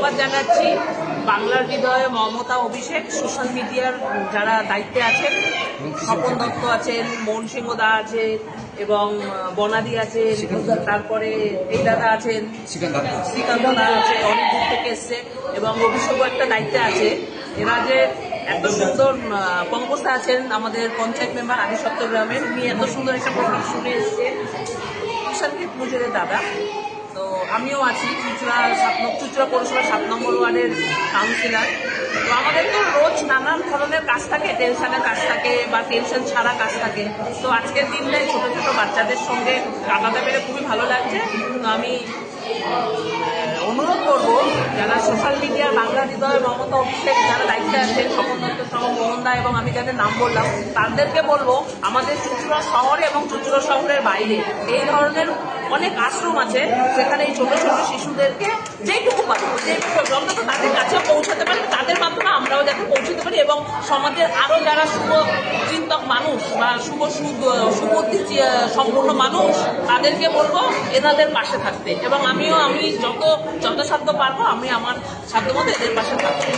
ধন্যবাদ জানাচ্ছি বাংলার হৃদয়ে মমতা অভিষেক, সোশ্যাল মিডিয়ার যারা দায়িত্বে আছেন, স্বপন দত্ত আছেন, মোহন সিংহ দা আছে এবং বনাদি আছে, তারপরে এই দাদা আছেন, শ্রীকান্ত দা আছে, অনেক দূর থেকে এসছে এবং অভিষেকও একটা দায়িত্বে আছে। এরা যে এত সুন্দর পঙ্কজদা আছেন আমাদের পঞ্চায়েত মেম্বার আদি সপ্তগ্রামের, উনি এত সুন্দর একটা প্রোগ্রাম শুনে এসছেন, সঙ্গীত মুজুরের দাদা। তো আমিও আছি চুচুড়া পৌরসভার 7 নম্বর ওয়ার্ডের কাউন্সিলর। তো আমাদের তো রোজ নানান ধরনের কাজ থাকে, টেনশনের কাজ থাকে বা টেনশন ছাড়া কাজ থাকে। তো আজকের দিনটাই ছোট ছোট বাচ্চাদের সঙ্গে কাটাতে পেরে খুবই ভালো লাগছে। তো আমি অনুরোধ করবো যারা সোশ্যাল মিডিয়ার বাংলা হৃদয় মমতা অভিষেক যারা দায়িত্বে আছেন, স্বপন দত্ত সহ মোহন দা এবং আমি যাদের নাম বললাম, তাদেরকে বলবো আমাদের চুচুড়া শহরে এবং চুচুড়া শহরের বাইরে এই ধরনের অনেক আশ্রম আছে, সেখানে এই ছোট ছোট শিশুদেরকে যেটুকু পারবো অন্তত তাদের কাছে পৌঁছাতে পারি, তাদের মাধ্যমে আমরাও যাতে পৌঁছতে পারি এবং সমাজের আরো যারা শুভচিন্তক মানুষ বা সুবুদ্ধি সম্পূর্ণ মানুষ, তাদেরকে বলবো এনাদের পাশে থাকতে এবং আমি যত সাধ্য পারবো আমি আমার সাধ্য মতো এদের পাশে থাকবো।